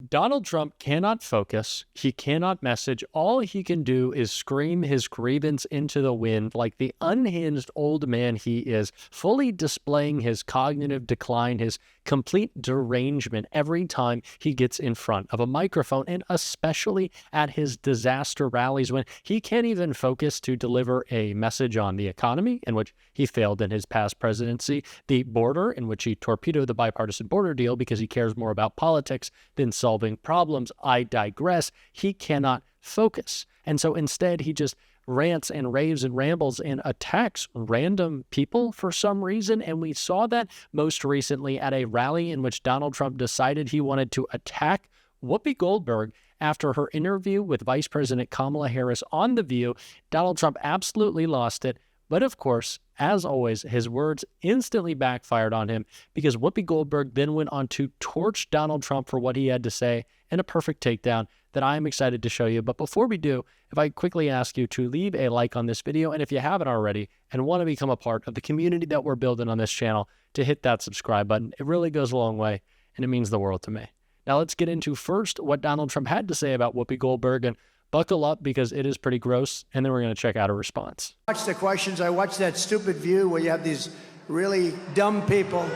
Donald Trump cannot focus. He cannot message. All he can do is scream his grievance into the wind like the unhinged old man he is, fully displaying his cognitive decline, his complete derangement every time he gets in front of a microphone, and especially at his disaster rallies when he can't even focus to deliver a message on the economy, in which he failed in his past presidency, the border, in which he torpedoed the bipartisan border deal because he cares more about politics than solving problems. I digress. He cannot focus. And so instead, he just rants and raves and rambles and attacks random people for some reason. And we saw that most recently at a rally in which Donald Trump decided he wanted to attack Whoopi Goldberg after her interview with Vice President Kamala Harris on The View. Donald Trump absolutely lost it. But of course, as always, his words instantly backfired on him because Whoopi Goldberg then went on to torch Donald Trump for what he had to say in a perfect takedown that I am excited to show you. But before we do, if I quickly ask you to leave a like on this video, and if you haven't already and want to become a part of the community that we're building on this channel, to hit that subscribe button. It really goes a long way, and it means the world to me. Now let's get into first what Donald Trump had to say about Whoopi Goldberg, and buckle up because it is pretty gross, and then we're going to check out a response. Watch the questions. I watched that stupid View where you have these really dumb people.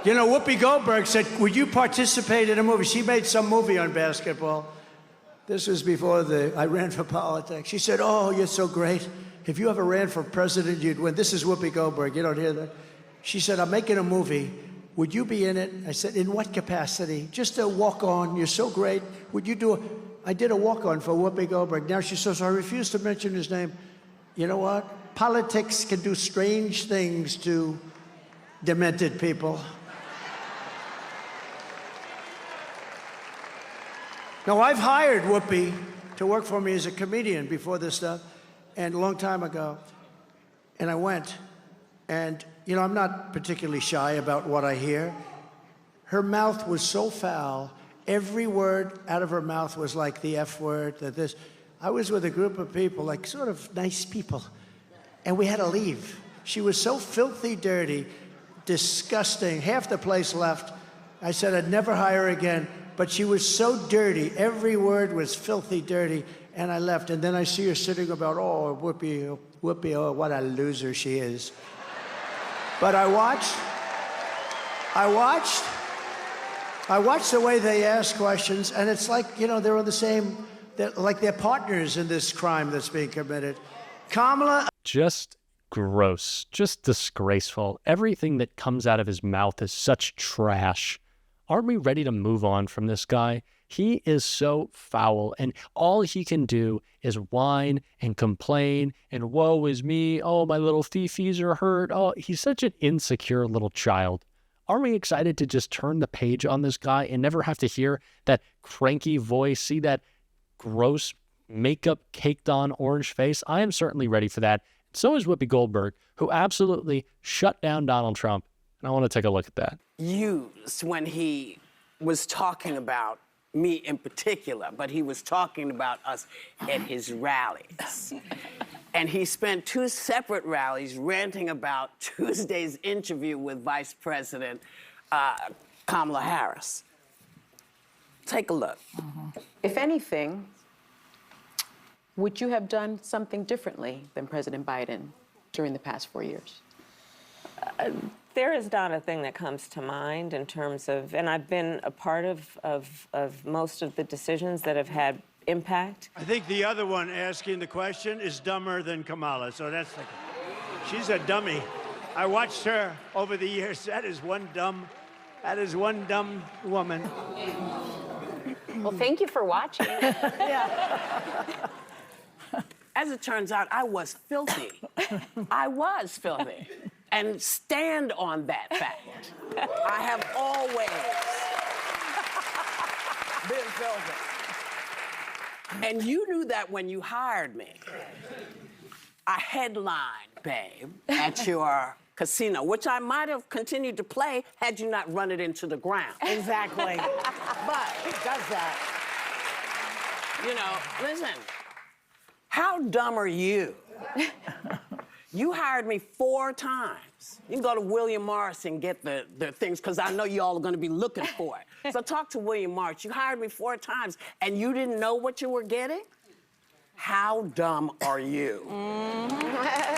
You know, Whoopi Goldberg said, would you participate in a movie? She made some movie on basketball. This was before I ran for politics. She said, oh, you're so great. If you ever ran for president, you'd win. This is Whoopi Goldberg. You don't hear that? She said, I'm making a movie. Would you be in it? I said, in what capacity? Just a walk-on. You're so great. Would you do it? I did a walk-on for Whoopi Goldberg. Now she says, I refuse to mention his name. You know what? Politics can do strange things to demented people. Now, I've hired Whoopi to work for me as a comedian before this stuff, and a long time ago. And I went, and you know, I'm not particularly shy about what I hear. Her mouth was so foul. Every word out of her mouth was like the F word, that this. I was with a group of people, like sort of nice people, and we had to leave. She was so filthy dirty, disgusting. Half the place left. I said I'd never hire her again, but she was so dirty. Every word was filthy dirty, and I left. And then I see her sitting about, oh, Whoopi, oh, what a loser she is. But I watched the way they ask questions, and it's like, you know, they're on the same, like they're partners in this crime that's being committed. Kamala. Just gross, just disgraceful. Everything that comes out of his mouth is such trash. Aren't we ready to move on from this guy? He is so foul, and all he can do is whine and complain, and woe is me, oh, my little fifis are hurt. Oh, he's such an insecure little child. Aren't we excited to just turn the page on this guy and never have to hear that cranky voice, see that gross makeup caked on orange face? I am certainly ready for that. So is Whoopi Goldberg, who absolutely shut down Donald Trump, and I want to take a look at that. Used when he was talking about me in particular, but he was talking about us at his rallies. And he spent 2 separate rallies ranting about Tuesday's interview with Vice President Kamala Harris. Take a look. If anything, would you have done something differently than President Biden during the past 4 years? There is not a thing that comes to mind in terms of, and I've been a part of most of the decisions that have had impact. I think the other one asking the question is dumber than Kamala, so that's like, she's a dummy. I watched her over the years. That is one dumb woman. Well, thank you for watching. As it turns out, I was filthy. I was filthy. And stand on that fact. I have always been filthy. And you knew that when you hired me. I headlined, babe, at your casino, which I might have continued to play had you not run it into the ground. Exactly. But He does that. You know, listen, how dumb are you? You hired me 4 times. You can go to William Morris and get the things, because I know you all are going to be looking for it. So talk to William Morris. You hired me 4 times, and you didn't know what you were getting? How dumb are you?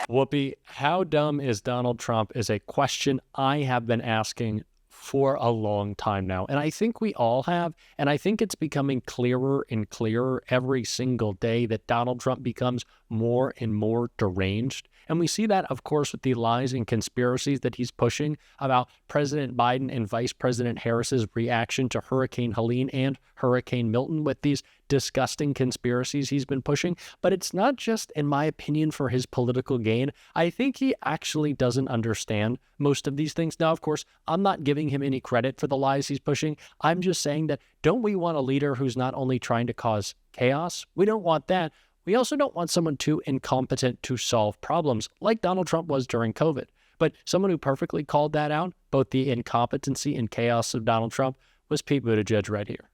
Whoopi, how dumb is Donald Trump is a question I have been asking for a long time now. And I think we all have. And I think it's becoming clearer and clearer every single day that Donald Trump becomes more and more deranged. And we see that, of course, with the lies and conspiracies that he's pushing about President Biden and Vice President Harris's reaction to Hurricane Helene and Hurricane Milton, with these disgusting conspiracies he's been pushing. But it's not just, in my opinion, for his political gain. I think he actually doesn't understand most of these things. Now, of course, I'm not giving him any credit for the lies he's pushing. I'm just saying that, don't we want a leader who's not only trying to cause chaos? We don't want that. We also don't want someone too incompetent to solve problems, like Donald Trump was during COVID. But someone who perfectly called that out, both the incompetency and chaos of Donald Trump, was Pete Buttigieg right here.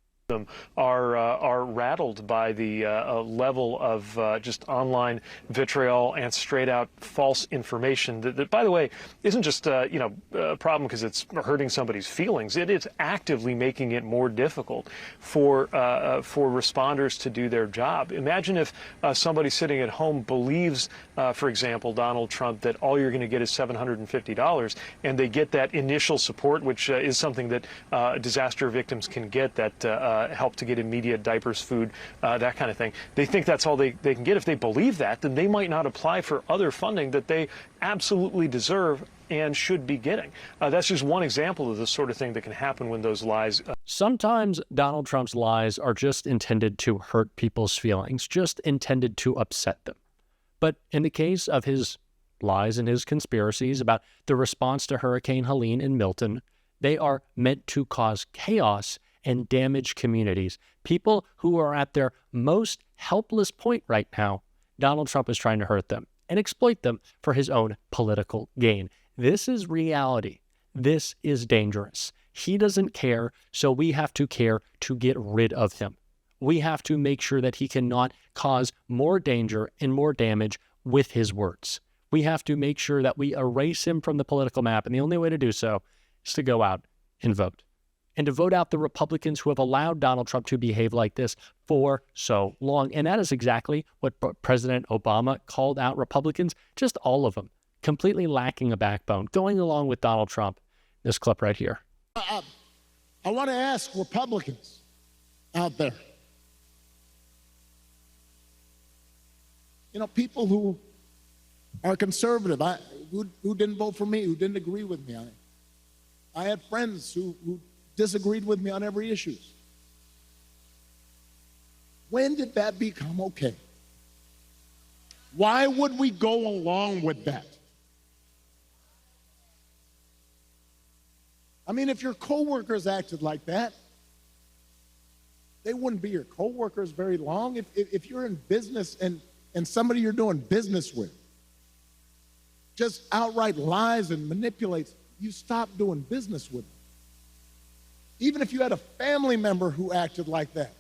Are rattled by the level of just online vitriol and straight out false information that, by the way, isn't just a problem because it's hurting somebody's feelings. It is actively making it more difficult for responders to do their job. Imagine if somebody sitting at home believes, for example, Donald Trump, that all you're going to get is $750, and they get that initial support, which is something that disaster victims can get, that help to get immediate diapers, food, that kind of thing. They think that's all they can get. If they believe that, then they might not apply for other funding that they absolutely deserve and should be getting. That's just one example of the sort of thing that can happen when those lies. Sometimes Donald Trump's lies are just intended to hurt people's feelings, just intended to upset them. But in the case of his lies and his conspiracies about the response to Hurricane Helene and Milton, they are meant to cause chaos and damage communities. People who are at their most helpless point right now, Donald Trump is trying to hurt them and exploit them for his own political gain. This is reality. This is dangerous. He doesn't care, so we have to care to get rid of him. We have to make sure that he cannot cause more danger and more damage with his words. We have to make sure that we erase him from the political map, and the only way to do so is to go out and vote. And to vote out the Republicans who have allowed Donald Trump to behave like this for so long. And that is exactly what President Obama called out Republicans, just all of them, completely lacking a backbone, going along with Donald Trump. This clip right here. I want to ask Republicans out there, people who are conservative, who didn't vote for me, who didn't agree with me. I had friends who disagreed with me on every issue. When did that become okay? Why would we go along with that? I mean, if your coworkers acted like that, they wouldn't be your coworkers very long. If you're in business and somebody you're doing business with just outright lies and manipulates, you stop doing business with them. Even if you had a family member who acted like that,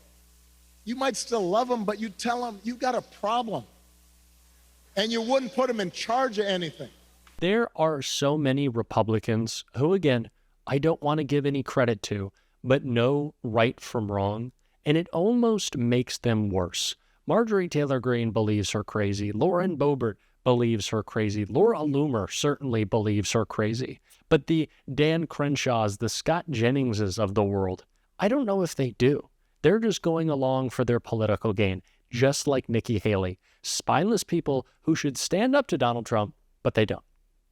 you might still love them, but you tell them you got a problem, and you wouldn't put them in charge of anything. There are so many Republicans who, again, I don't want to give any credit to, but know right from wrong, and it almost makes them worse. Marjorie Taylor Greene believes her crazy. Lauren Boebert believes her crazy. Laura Loomer certainly believes her crazy. But the Dan Crenshaws, the Scott Jenningses of the world, I don't know if they do. They're just going along for their political gain, just like Nikki Haley. Spineless people who should stand up to Donald Trump, but they don't,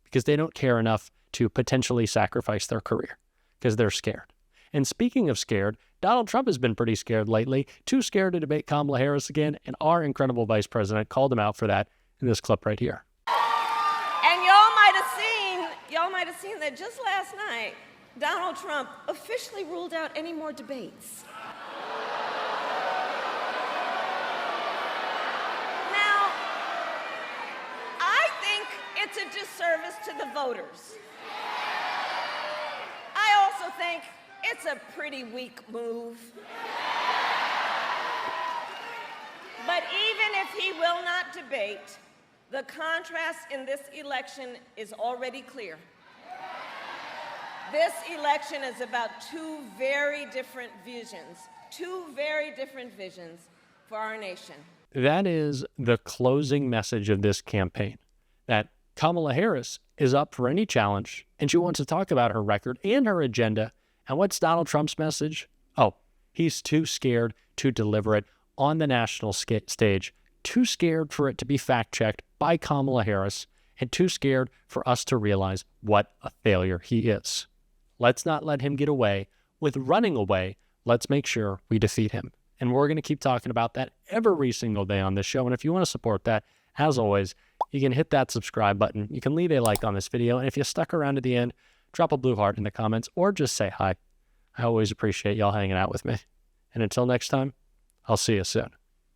because they don't care enough to potentially sacrifice their career, because they're scared. And speaking of scared, Donald Trump has been pretty scared lately, too scared to debate Kamala Harris again, and our incredible vice president called him out for that in this clip right here. And y'all might have seen that just last night, Donald Trump officially ruled out any more debates. Now, I think it's a disservice to the voters. I also think it's a pretty weak move. But even if he will not debate, The contrast in this election is already clear. This election is about two very different visions for our nation. That is the closing message of this campaign, that Kamala Harris is up for any challenge, and she wants to talk about her record and her agenda. And what's Donald Trump's message? Oh, he's too scared to deliver it on the national stage, too scared for it to be fact-checked by Kamala Harris, and too scared for us to realize what a failure he is. Let's not let him get away with running away. Let's make sure we defeat him. And we're going to keep talking about that every single day on this show. And if you want to support that, as always, you can hit that subscribe button. You can leave a like on this video. And if you stuck around to the end, drop a blue heart in the comments or just say hi. I always appreciate y'all hanging out with me. And until next time, I'll see you soon.